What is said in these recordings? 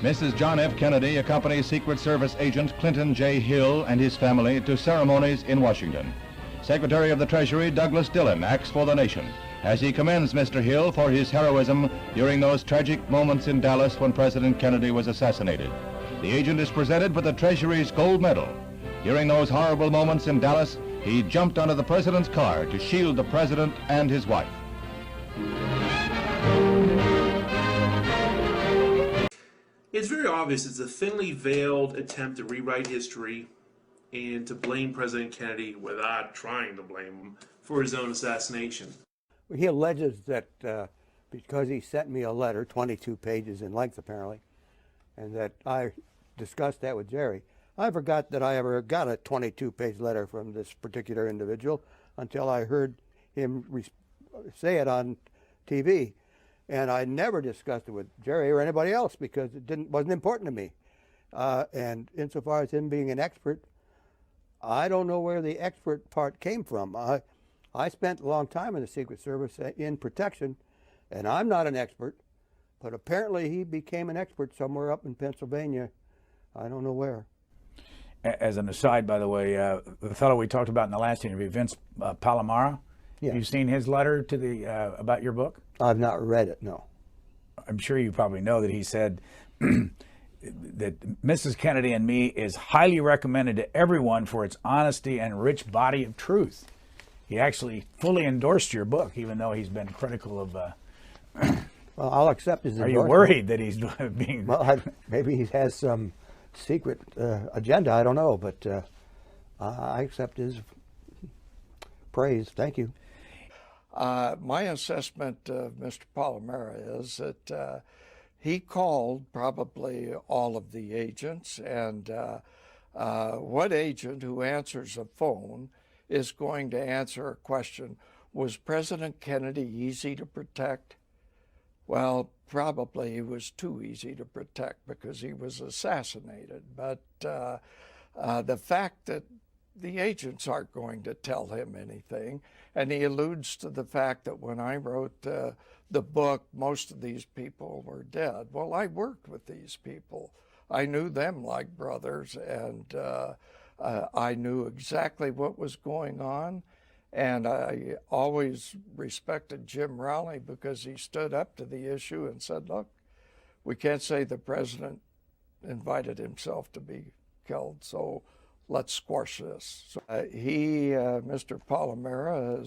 Mrs. John F. Kennedy accompanies Secret Service agent Clinton J. Hill and his family to ceremonies in Washington. Secretary of the Treasury Douglas Dillon acts for the nation as he commends Mr. Hill for his heroism during those tragic moments in Dallas when President Kennedy was assassinated. The agent is presented with the Treasury's gold medal. During those horrible moments in Dallas, he jumped onto the president's car to shield the president and his wife. It's very obvious it's a thinly veiled attempt to rewrite history and to blame President Kennedy without trying to blame him for his own assassination. He alleges that because he sent me a letter, 22 pages in length apparently, and that I discussed that with Jerry. I forgot that I ever got a 22-page letter from this particular individual until I heard him say it on TV. And I never discussed it with Jerry or anybody else because it wasn't important to me. And insofar as him being an expert, I don't know where the expert part came from. I spent a long time in the Secret Service in protection, and I'm not an expert, but apparently he became an expert somewhere up in Pennsylvania. I don't know where. As an aside, by the way, the fellow we talked about in the last interview, Vince Palomara, yeah. Have you seen his letter to the about your book? I've not read it, no. I'm sure you probably know that he said that Mrs. Kennedy and Me is highly recommended to everyone for its honesty and rich body of truth. He actually fully endorsed your book, even though he's been critical of... Well, I'll accept his endorsement. Are you worried that he's being... Well, maybe he has some secret agenda, I don't know, but I accept his praise. Thank you. My assessment of Mr. Palomara is that he called probably all of the agents, and what agent who answers a phone is going to answer a question, was President Kennedy easy to protect? Well, probably he was too easy to protect because he was assassinated, but the fact that the agents aren't going to tell him anything. And he alludes to the fact that when I wrote the book, most of these people were dead. Well, I worked with these people. I knew them like brothers, and I knew exactly what was going on. And I always respected Jim Rowley because he stood up to the issue and said, look, we can't say the president invited himself to be killed, so let's squash this. So, Mr. Palomara,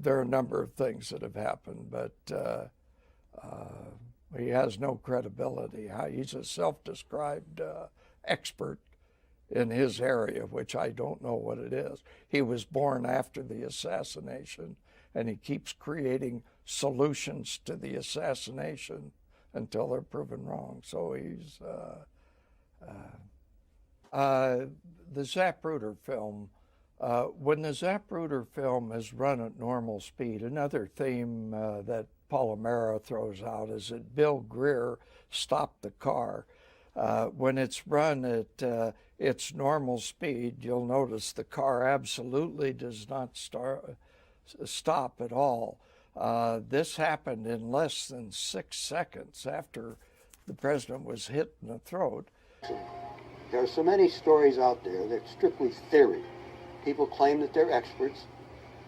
there are a number of things that have happened, but he has no credibility. He's a self-described expert in his area, which I don't know what it is. He was born after the assassination, and he keeps creating solutions to the assassination until they're proven wrong. So he's... the Zapruder film, when the Zapruder film is run at normal speed, another theme that Palomara throws out is that Bill Greer stopped the car. When it's run at its normal speed, you'll notice the car absolutely does not stop at all. This happened in less than 6 seconds after the president was hit in the throat. There are so many stories out there that strictly theory. People claim that they're experts.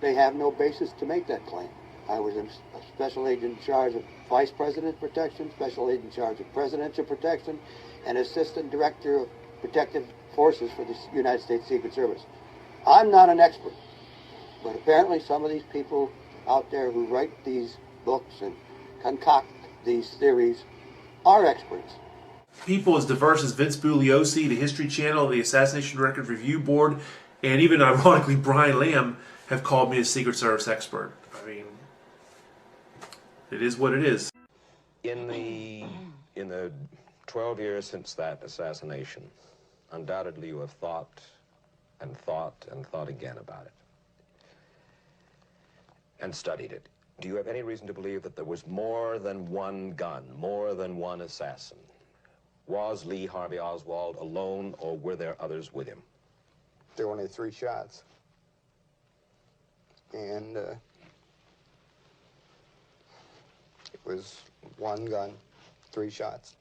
They have no basis to make that claim. I was a special agent in charge of Vice President Protection, special agent in charge of Presidential Protection, and Assistant Director of Protective Forces for the United States Secret Service. I'm not an expert, but apparently some of these people out there who write these books and concoct these theories are experts. People as diverse as Vince Bugliosi, the History Channel, the Assassination Record Review Board, and even ironically Brian Lamb have called me a Secret Service expert. I mean, it is what it is. In the 12 years since that assassination, undoubtedly you have thought and thought and thought again about it, and studied it. Do you have any reason to believe that there was more than one gun, more than one assassin? Was Lee Harvey Oswald alone, or were there others with him? There were only 3 shots. And it was one gun, 3 shots.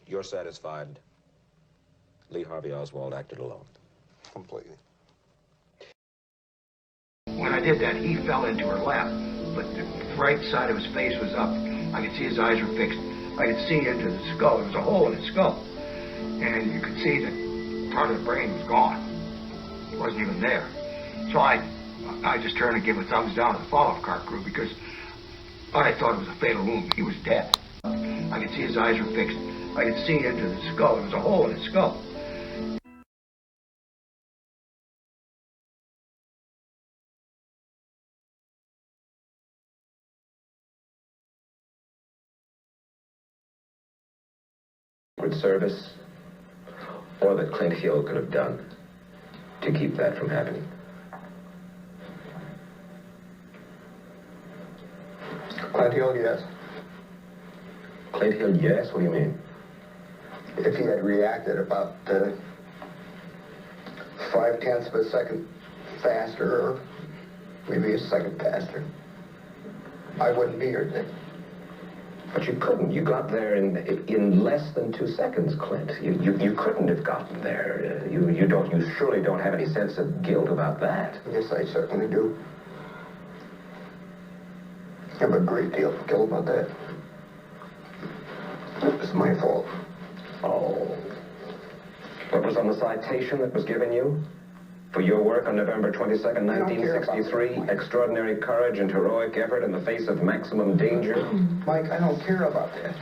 You're satisfied Lee Harvey Oswald acted alone? Completely. When I did that, he fell into her lap, but the right side of his face was up. I could see his eyes were fixed. I could see into the skull. There was a hole in his skull. And you could see that part of the brain was gone. It wasn't even there. So I just turned and gave a thumbs down to the follow-up car crew because I thought it was a fatal wound. He was dead. I could see his eyes were fixed. I could see into the skull. There was a hole in his skull. Secret Service, or that Clint Hill could have done to keep that from happening? Clint Hill, yes. Clint Hill, yes? What do you mean? If he had reacted about 0.5 of a second faster, or maybe a second faster, I wouldn't be here today. But you couldn't. You got there in less than 2 seconds, Clint. You couldn't have gotten there. You surely don't have any sense of guilt about that. Yes, I certainly do. I have a great deal of guilt about that. It's my fault. Oh. What was on the citation that was given you? For your work on November 22nd, 1963, extraordinary courage and heroic effort in the face of maximum danger? Mike, I don't care about that.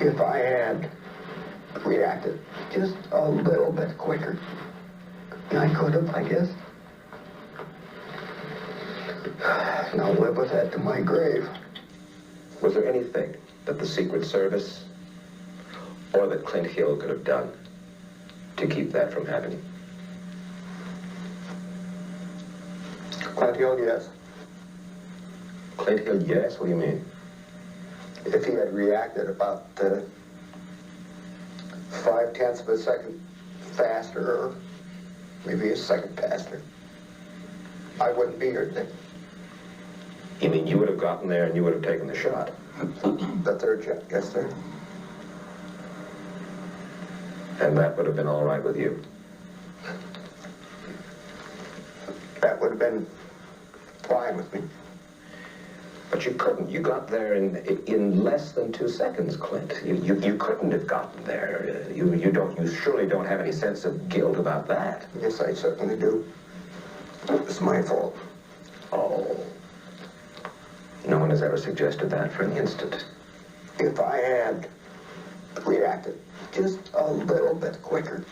If I had reacted just a little bit quicker, I could have, I guess. And I'll live with that to my grave. Was there anything that the Secret Service or that Clint Hill could have done to keep that from happening? Clint Hill, yes. Clint Hill, yes? What do you mean? If he had reacted about 0.5 of a second faster, or maybe a second faster, I wouldn't be here today. You mean you would have gotten there and you would have taken the shot? The third shot, yes, sir. And that would have been all right with you? That would have been fine with me. But you couldn't. You got there in less than 2 seconds, Clint. You couldn't have gotten there. You surely don't have any sense of guilt about that. Yes, I certainly do. It's my fault. Oh. No one has ever suggested that for an instant. If I had reacted just a little bit quicker,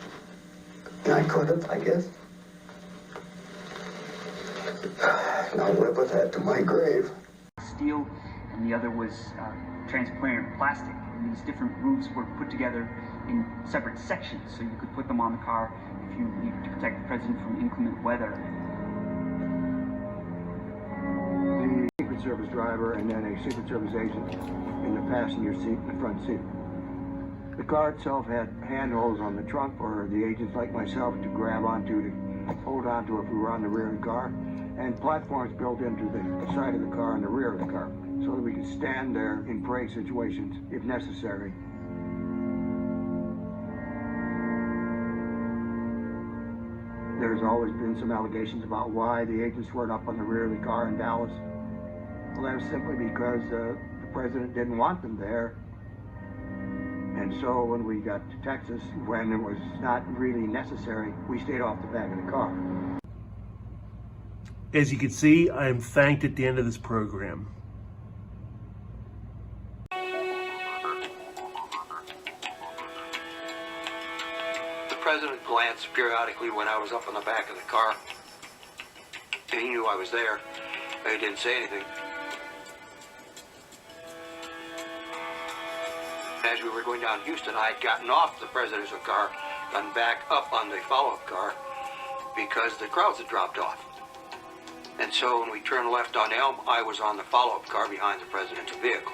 I could have, I guess. And I'll live with that to my grave. Steel, and the other was transparent plastic. And these different roofs were put together in separate sections, so you could put them on the car if you needed to protect the president from inclement weather. The Secret Service driver and then a Secret Service agent in the passenger seat in the front seat. The car itself had handholds on the trunk for the agents like myself to grab onto, to hold onto if we were on the rear of the car, and platforms built into the side of the car and the rear of the car so that we could stand there in parade situations if necessary. There's always been some allegations about why the agents weren't up on the rear of the car in Dallas. Well, that was simply because the president didn't want them there. And so when we got to Texas, when it was not really necessary, we stayed off the back of the car. As you can see, I am thanked at the end of this program. The president glanced periodically when I was up in the back of the car. And he knew I was there, but he didn't say anything. As we were going down Houston, I had gotten off the presidential car, gone back up on the follow-up car, because the crowds had dropped off. And so when we turned left on Elm, I was on the follow-up car behind the presidential vehicle.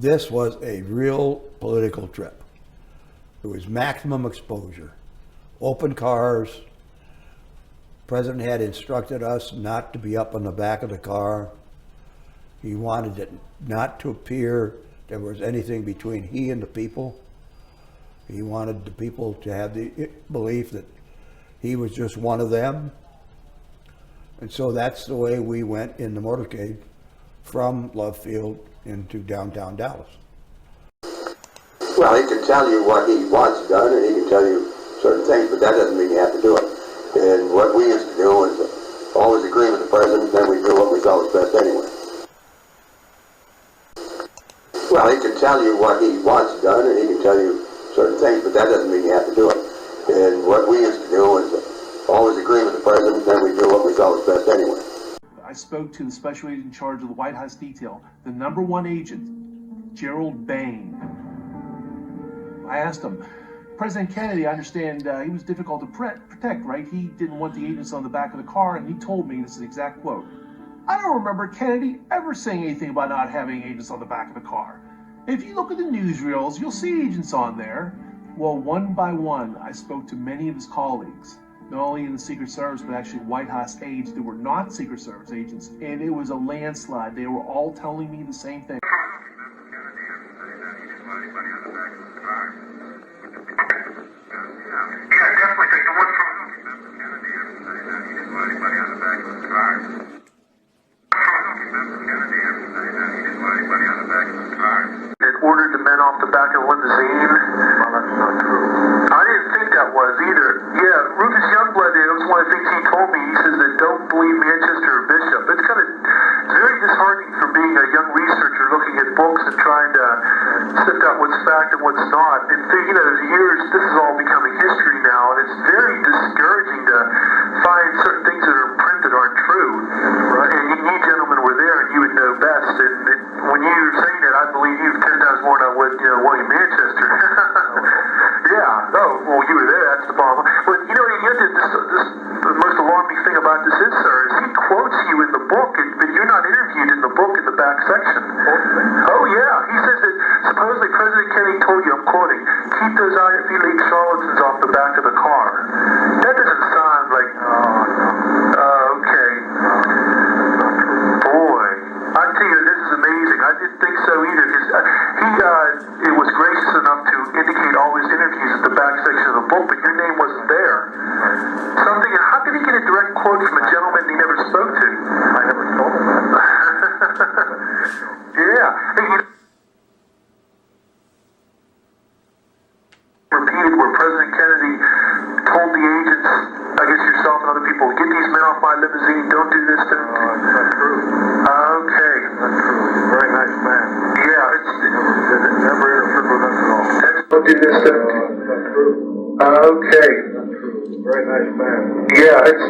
This was a real political trip. It was maximum exposure. Open cars. President had instructed us not to be up on the back of the car. He wanted it not to appear there was anything between he and the people. He wanted the people to have the belief that he was just one of them. And so that's the way we went in the motorcade from Love Field into downtown Dallas. Well, he can tell you what he wants done, and he can tell you certain things, but that doesn't mean you have to do it. And what we used to do was always agree with the president, then we do what we felt was best anyway. Well, he can tell you what he wants done, and he can tell you certain things, but that doesn't mean you have to do it. And what we used to do was always agree with the president, then we do what we felt was best anyway. I spoke to the special agent in charge of the White House detail, the #1 agent, Gerald Blaine. I asked him, President Kennedy, I understand he was difficult to protect, right? He didn't want the agents on the back of the car, and he told me, this is an exact quote, I don't remember Kennedy ever saying anything about not having agents on the back of the car. If you look at the newsreels, you'll see agents on there. Well, one by one, I spoke to many of his colleagues, not only in the Secret Service, but actually White House aides that were not Secret Service agents, and it was a landslide. They were all telling me the same thing. Ordered the men off the back of the limousine. Well, that's not true. I didn't think that was either. Yeah, Rufus Youngblood, that was one of the things he told me. He says that don't believe Manchester or Bishop. It's very disheartening for being a young researcher looking at books and trying to sift out what's fact and what's not. And as years, this is all becoming history now, and it's very discouraging to find certain things that are printed aren't true. Right. And you gentlemen were there, and you would know best. And when you were saying that, I believe you 10 times more than I would, William Manchester. Yeah. Oh, well, you were there. That's the problem. But the most alarming thing about this is, sir, is he quotes you in the book, but you're not interviewed in the book in the back section. Oh yeah. He says that supposedly President Kennedy told you, I'm quoting, keep those Ivy League charlatans off the back of the car. That doesn't sound like. Okay. Boy, I tell you, this is amazing. I didn't think so either, because he was gracious enough to indicate all his interviews at the back section of the book, but your name wasn't there. Something. How did he get a direct quote from a gentleman he never spoke to? I never told him that. Yeah. Hey, repeated where President Kennedy told the agents, I guess yourself and other people, get these men off my limousine, don't do this. That's not true. Okay. That's true. He's a very nice man. Yeah, it's never interfered with us at all. Don't do this. That's not true. Okay. That's true. He's a very nice man. Yeah, it's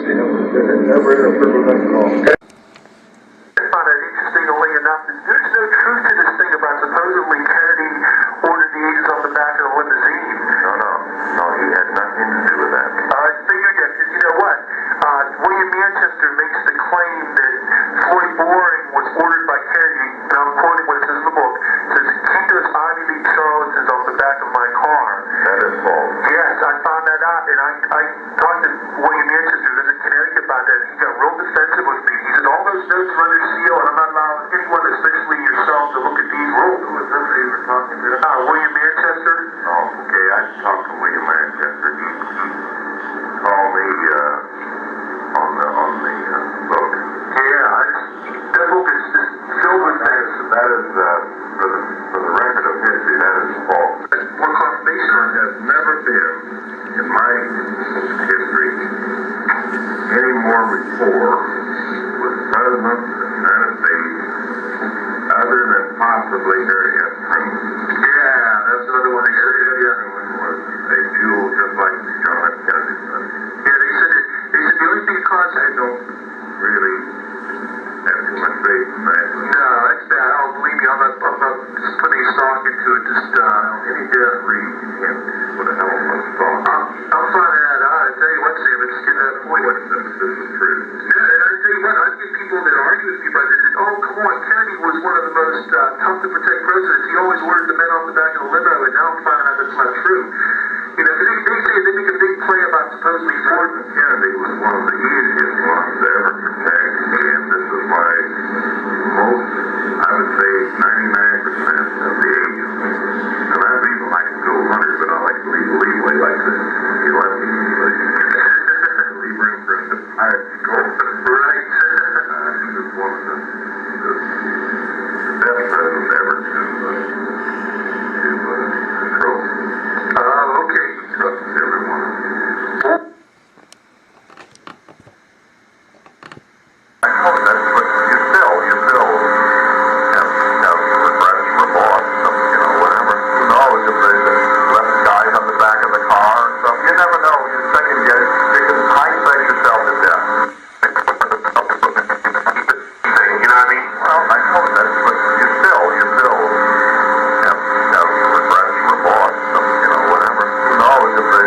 never interfered with us at all. I found it interestingly enough that there's no truth to this thing about supposedly Kennedy ordered the agents off the back of the limousine. No, he had nothing to do with that. I figured that, because you know what? William Manchester makes the claim that Floyd Boring was ordered by Kennedy, and I'm quoting what it says in the book, says, keep those Ivy League charlatans off the back of my car. That is false. Yes, I found that out, and I talked to William Manchester, who lives in Connecticut, about that. He got real defensive with me. He said, all those notes are under seal, and I'm not allowing anyone, especially yourself, to look at these rules. Who was this you were talking to? William Manchester. Oh, okay, I talked to William Manchester. He called me on the book. Yeah, that book is just filled with things. That is, for the record of history, that is false. What confirmation has never been, in my history, any more rapport with the President of the United States other than possibly Harry S. Truman. Yeah, that's another one they said. Yeah, was a jewel just like John F. Kennedy. Yeah, they said the only thing that caused I don't really have too much faith in that. No, that's bad. I don't believe me. I'm not just putting any stock into it. Just any death read can't put a hell of a stock. I'm finding that out. I tell you what, Sam, it's getting to that point. This is true. Yeah, and I tell you what, I get people that argue with people, I said, oh, come on, Kennedy was one of the most tough to protect presidents. He always ordered the men off the back of the limo, and now I'm finding out that's not true. You know, they say they make a big play about supposedly Gordon Kennedy was one of the easiest ones to ever protect, and this is my most, I would say, 99% of the agents. And I was even high school hunters, but I like to legally like to, he left me, leave room for him to hire school. Right. He was one of the best presidents ever to control. Okay. Trust everyone. I know that's what you still have regrets, remorse, whatever. Who knows if they left guys on the back of the car or something. You never know. You second guess. You can hindsight yourself to death. You know what I mean? Well, I know that's what you still have regrets, remorse, whatever. Who knows if they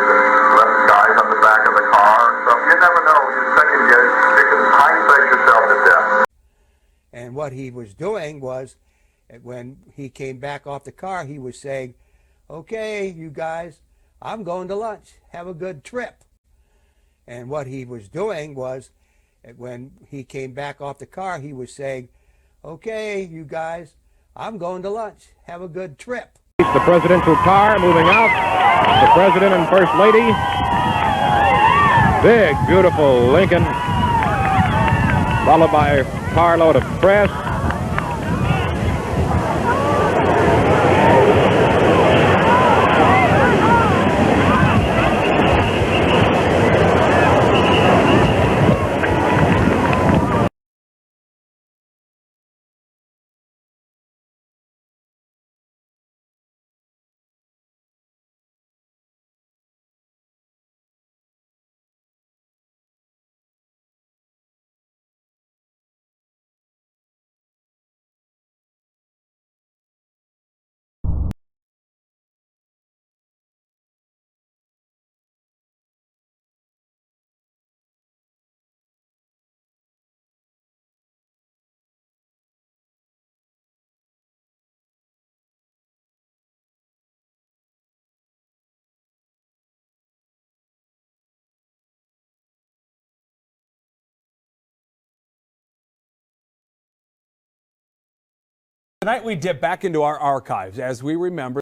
left guys on the back of the car or something. You never know. You second guess. You can hindsight yourself to death. And what he was doing was, when he came back off the car, he was saying, okay, you guys, I'm going to lunch. Have a good trip. And what he was doing was, when he came back off the car, he was saying, okay, you guys, I'm going to lunch. Have a good trip. The presidential car moving out. The president and first lady. Big, beautiful Lincoln, followed by a carload of press. Tonight we dip back into our archives as we remember.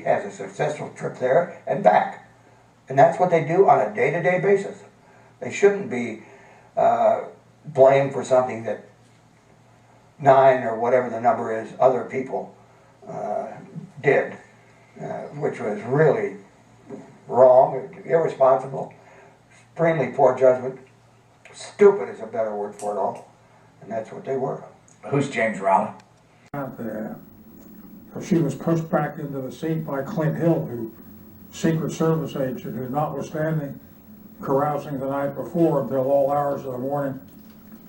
has a successful trip there and back. And that's what they do on a day-to-day basis. They shouldn't be blamed for something that 9 or whatever the number is other people did, which was really wrong, irresponsible, extremely poor judgment. Stupid is a better word for it all, and that's what they were. Who's James Rowley? She was pushed back into the seat by Clint Hill, who Secret Service agent, who, notwithstanding carousing the night before until all hours of the morning,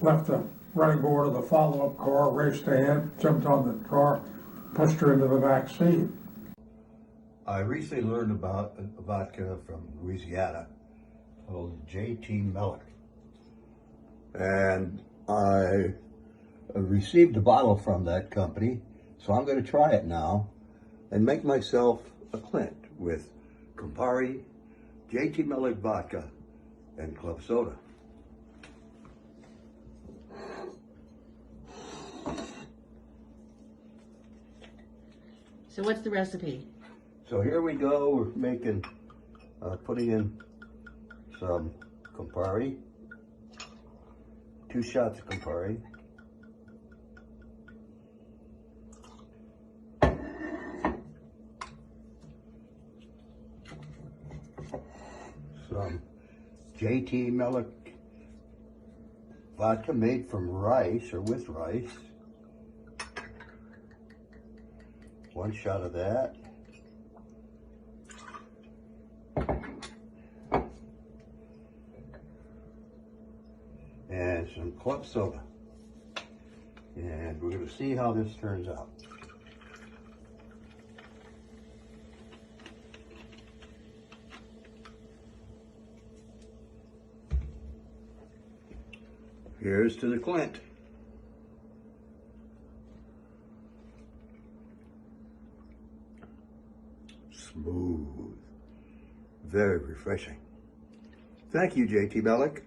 left the running board of the follow-up car, raced ahead, jumped on the car, pushed her into the back seat. I recently learned about a vodka from Louisiana called J.T. Mellick. And I received a bottle from that company, so I'm going to try it now and make myself a Clint with Campari, J.T. Mellick vodka, and club soda. So what's the recipe? So here we go. We're making, putting in some Campari, 2 shots of Campari, some J.T. Mellick vodka made from rice or with rice, 1 shot of that, and some club soda. And we're going to see how this turns out. Here's to the Clint. Smooth. Very refreshing. Thank you, J.T. Mellick.